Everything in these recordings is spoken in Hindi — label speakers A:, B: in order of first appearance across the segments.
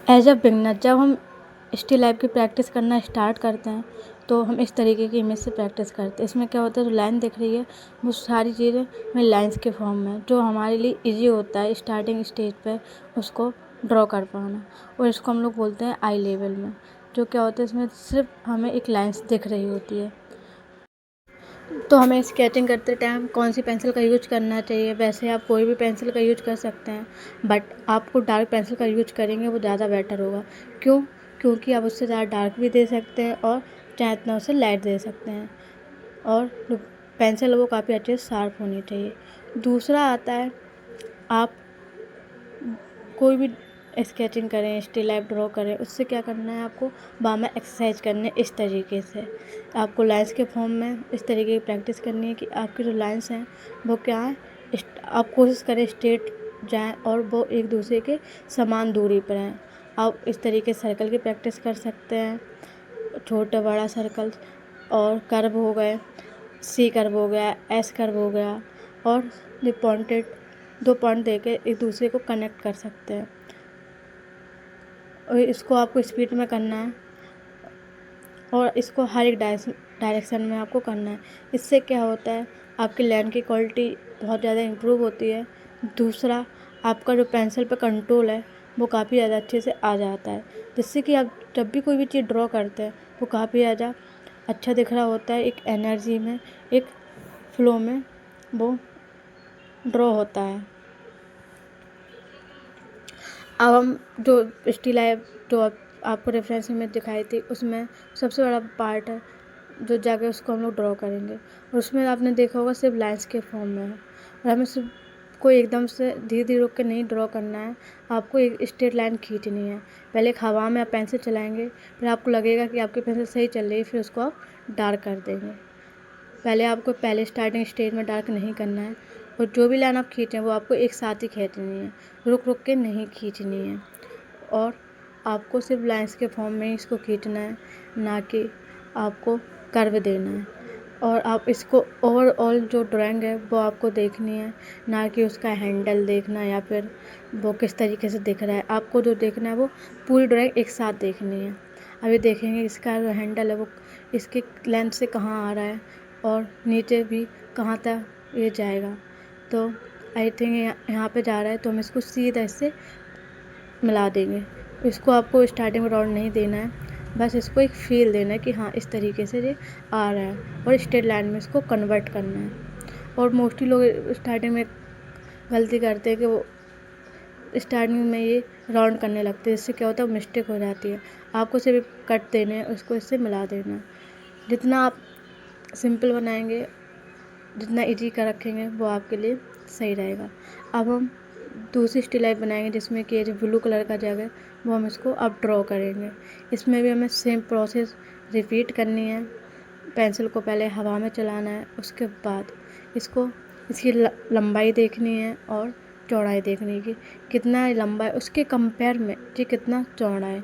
A: एज अ बिगनर जब हम स्टिल लाइफ की प्रैक्टिस करना स्टार्ट करते हैं तो हम इस तरीके की इमेज से प्रैक्टिस करते हैं। इसमें क्या होता है, जो लाइन दिख रही है वो सारी चीज़ें में लाइंस के फॉर्म में, जो हमारे लिए इजी होता है स्टार्टिंग स्टेज पे उसको ड्रॉ कर पाना। और इसको हम लोग बोलते हैं आई लेवल में। जो क्या होता है, इसमें सिर्फ हमें एक लाइन्स दिख रही होती है। तो हमें स्केचिंग करते टाइम कौन सी पेंसिल का यूज करना चाहिए, वैसे आप कोई भी पेंसिल का यूज कर सकते हैं, बट आपको डार्क पेंसिल का यूज करेंगे वो ज़्यादा बेटर होगा। क्यों? क्योंकि आप उससे ज़्यादा डार्क भी दे सकते हैं और चाहे इतना उससे लाइट दे सकते हैं। और जो पेंसिल है वो काफ़ी अच्छे से शार्प होनी चाहिए। दूसरा आता है, आप कोई भी स्केचिंग करें, स्टिल लाइफ ड्रॉ करें, उससे क्या करना है, आपको बाद में एक्सरसाइज करनी है। इस तरीके से आपको लाइंस के फॉर्म में इस तरीके की प्रैक्टिस करनी है कि आपकी जो लाइंस हैं वो क्या है, आप कोशिश करें स्ट्रेट जाएं और वो एक दूसरे के समान दूरी पर हैं। आप इस तरीके सर्कल की प्रैक्टिस कर सकते हैं, छोटा बड़ा सर्कल, और कर्व हो गए, सी कर्व हो गया, एस कर्व हो गया, और ये पॉइंटेड 2 पॉइंट देके एक दूसरे को कनेक्ट कर सकते हैं। और इसको आपको स्पीड में करना है और इसको हर एक डायरेक्शन में आपको करना है। इससे क्या होता है, आपकी लाइन की क्वालिटी बहुत ज़्यादा इम्प्रूव होती है। दूसरा, आपका जो पेंसिल पे कंट्रोल है वो काफ़ी ज़्यादा अच्छे से आ जाता है, जिससे कि आप जब भी कोई भी चीज़ ड्रॉ करते हैं वो काफ़ी ज़्यादा अच्छा दिख रहा होता है। एक एनर्जी में, एक फ्लो में वो ड्रॉ होता है। अब हम जो स्टिल लाइफ जो आपको रेफरेंस में दिखाई थी, उसमें सबसे बड़ा पार्ट है जो जाके उसको हम लोग ड्रॉ करेंगे। और उसमें आपने देखा होगा सिर्फ लाइंस के फॉर्म में है, और हमें सिर्फ कोई एकदम से धीरे धीरे रुक के नहीं ड्रॉ करना है। आपको एक स्ट्रेट लाइन खींचनी है। पहले एक हवा में आप पेंसिल चलाएंगे, फिर आपको लगेगा कि आपकी पेंसिल सही चल रही है, फिर उसको आप डार्क कर देंगे। पहले स्टार्टिंग स्टेज में डार्क नहीं करना है, और जो भी लाइन आप खींचें वो आपको एक साथ ही खींचनी है, रुक रुक के नहीं खींचनी है। और आपको सिर्फ लाइंस के फॉर्म में ही इसको खींचना है, ना कि आपको कर्व देना है। और आप इसको ओवरऑल जो ड्राइंग है वो आपको देखनी है, ना कि उसका हैंडल देखना या फिर वो किस तरीके से दिख रहा है। आपको जो देखना है वो पूरी ड्राइंग एक साथ देखनी है। अभी देखेंगे इसका जो हैंडल है वो इसके लेंथ से कहाँ आ रहा है, और नीचे भी कहाँ तक ये जाएगा। तो आई थिंक यहाँ पे जा रहा है, तो हम इसको सीधा इससे मिला देंगे। इसको आपको स्टार्टिंग में राउंड नहीं देना है, बस इसको एक फील देना है कि हाँ इस तरीके से ये आ रहा है, और स्ट्रेट लाइन में इसको कन्वर्ट करना है। और मोस्टली लोग स्टार्टिंग में गलती करते हैं कि वो स्टार्टिंग में ये राउंड करने लगते हैं, इससे क्या होता है मिस्टेक हो जाती है। आपको सिर्फ कट देने हैं, उसको इससे मिला देना है। जितना आप सिंपल बनाएंगे, जितना ईजी कर रखेंगे वो आपके लिए सही रहेगा। अब हम दूसरी स्टिल लाइफ बनाएंगे, जिसमें कि ये जो ब्लू कलर का जगह है वो हम इसको अब ड्रॉ करेंगे। इसमें भी हमें सेम प्रोसेस रिपीट करनी है। पेंसिल को पहले हवा में चलाना है, उसके बाद इसकी लंबाई देखनी है और चौड़ाई देखनी है कि कितना लंबा है, उसके कंपेयर में कि कितना चौड़ा है,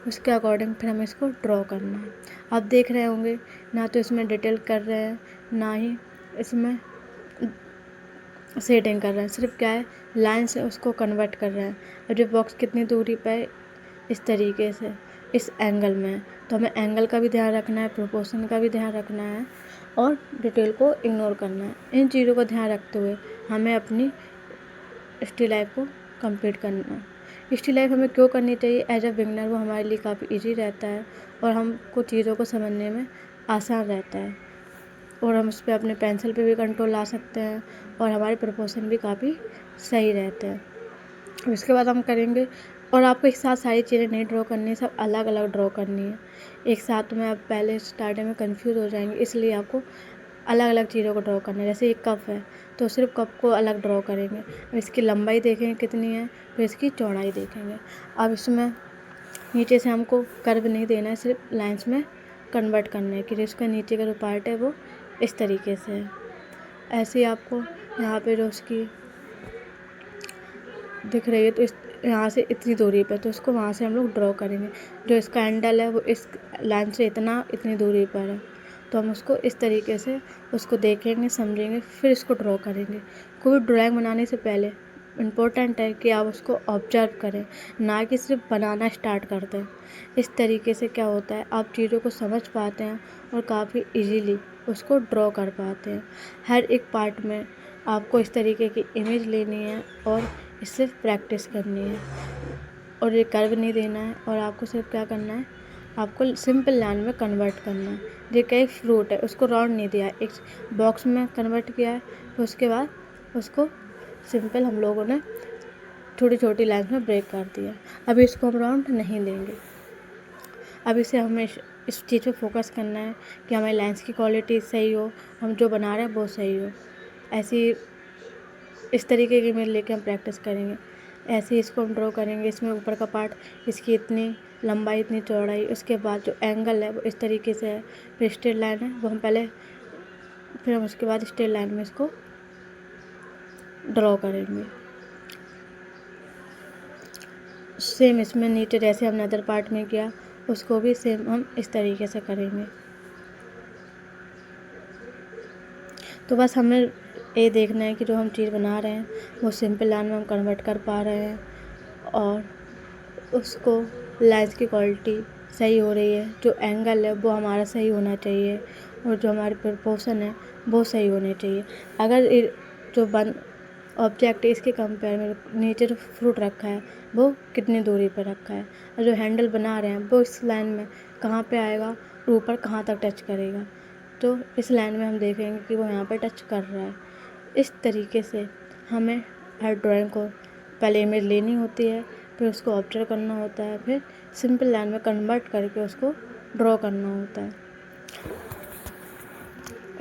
A: उसके अकॉर्डिंग फिर हमें इसको ड्रॉ करना है। आप देख रहे होंगे, ना तो इसमें डिटेल कर रहे हैं, ना ही इसमें शेडिंग कर रहे हैं, सिर्फ क्या है लाइन से उसको कन्वर्ट कर रहे हैं। और जो बॉक्स कितनी दूरी पे है, इस तरीके से इस एंगल में है, तो हमें एंगल का भी ध्यान रखना है, प्रोपोर्शन का भी ध्यान रखना है, और डिटेल को इग्नोर करना है। इन चीज़ों का ध्यान रखते हुए हमें अपनी स्टिल लाइफ को कंप्लीट करना है। स्टिल लाइफ हमें क्यों करनी चाहिए एज अ बिगनर, वो हमारे लिए काफ़ी ईजी रहता है और हमको चीज़ों को समझने में आसान रहता है, और हम उस पर अपने पेंसिल पे भी कंट्रोल ला सकते हैं, और हमारे प्रोपोर्शन भी काफ़ी सही रहते हैं। उसके बाद हम करेंगे, और आपको एक साथ सारी चीज़ें नहीं ड्रॉ करनी है, सब अलग अलग ड्रॉ करनी है। एक साथ में आप पहले स्टार्टिंग में कंफ्यूज हो जाएंगे, इसलिए आपको अलग अलग चीज़ों को ड्रॉ करना है। जैसे एक कप है तो सिर्फ कप को अलग ड्रॉ करेंगे, अब इसकी लंबाई देखेंगे कितनी है, फिर इसकी चौड़ाई देखेंगे। अब इसमें नीचे से हमको कर्व नहीं देना है, सिर्फ लाइंस में कन्वर्ट करना है कि जिसका नीचे का जो पार्ट है वो इस तरीके से है। ऐसे ही आपको यहाँ पे जो उसकी दिख रही है, तो इस यहाँ से इतनी दूरी पर, तो उसको वहाँ से हम लोग ड्रॉ करेंगे। जो इसका हैंडल है वो इस लाइन से इतनी दूरी पर है, तो हम उसको इस तरीके से उसको देखेंगे, समझेंगे, फिर इसको ड्रॉ करेंगे। कोई ड्राइंग बनाने से पहले इम्पोर्टेंट है कि आप उसको ऑब्जर्व करें, ना कि सिर्फ बनाना स्टार्ट कर दें। इस तरीके से क्या होता है, आप चीज़ों को समझ पाते हैं और काफ़ी इजीली उसको ड्रॉ कर पाते हैं। हर एक पार्ट में आपको इस तरीके की इमेज लेनी है और इससे प्रैक्टिस करनी है और ये कर्व नहीं देना है। और आपको सिर्फ क्या करना है, आपको सिंपल लाइन में कन्वर्ट करना है। देखिए एक फ्रूट है, उसको राउंड नहीं दिया है, एक बॉक्स में कन्वर्ट किया है, तो उसके बाद उसको सिंपल हम लोगों ने छोटी छोटी लाइन में ब्रेक कर दिया। अभी इसको हम राउंड नहीं देंगे। अब इसे हमें इस चीज़ पे फोकस करना है कि हमारी लाइन्स की क्वालिटी सही हो, हम जो बना रहे हैं वो सही हो। ऐसी इस तरीके की इमेज लेके हम प्रैक्टिस करेंगे। ऐसे ही इसको हम ड्रॉ करेंगे। इसमें ऊपर का पार्ट, इसकी इतनी लंबाई, इतनी चौड़ाई, उसके बाद जो एंगल है वो इस तरीके से है, फिर स्ट्रेट लाइन है वो हम पहले, फिर हम उसके बाद स्ट्रेट लाइन में इसको ड्रॉ करेंगे। सेम इसमें नीचे जैसे हमने अदर पार्ट में किया, उसको भी सेम हम इस तरीके से करेंगे। तो बस हमें ये देखना है कि जो हम चीज़ बना रहे हैं वो सिंपल लाइन में हम कन्वर्ट कर पा रहे हैं और उसको लाइन्स की क्वालिटी सही हो रही है, जो एंगल है वो हमारा सही होना चाहिए और जो हमारी प्रोपोर्शन है वो सही होनी चाहिए। अगर जो ऑब्जेक्ट है इसके कंपेयर में नीचे जो फ्रूट रखा है वो कितनी दूरी पर रखा है और जो हैंडल बना रहे हैं वो इस लाइन में कहाँ पे आएगा, ऊपर कहाँ तक टच करेगा, तो इस लाइन में हम देखेंगे कि वो यहाँ पे टच कर रहा है। इस तरीके से हमें हर ड्राइंग को पहले इमेज लेनी होती है, फिर उसको ऑब्जर्व करना होता है, फिर सिंपल लाइन में कन्वर्ट करके उसको ड्रॉ करना होता है।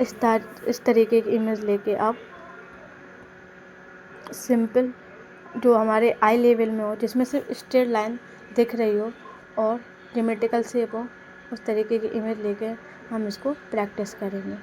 A: इस तरीके की इमेज लेके आप सिंपल जो हमारे आई लेवल में हो, जिसमें सिर्फ स्ट्रेट लाइन दिख रही हो और ज्योमेट्रिकल शेप हो, उस तरीके की इमेज लेके हम इसको प्रैक्टिस करेंगे।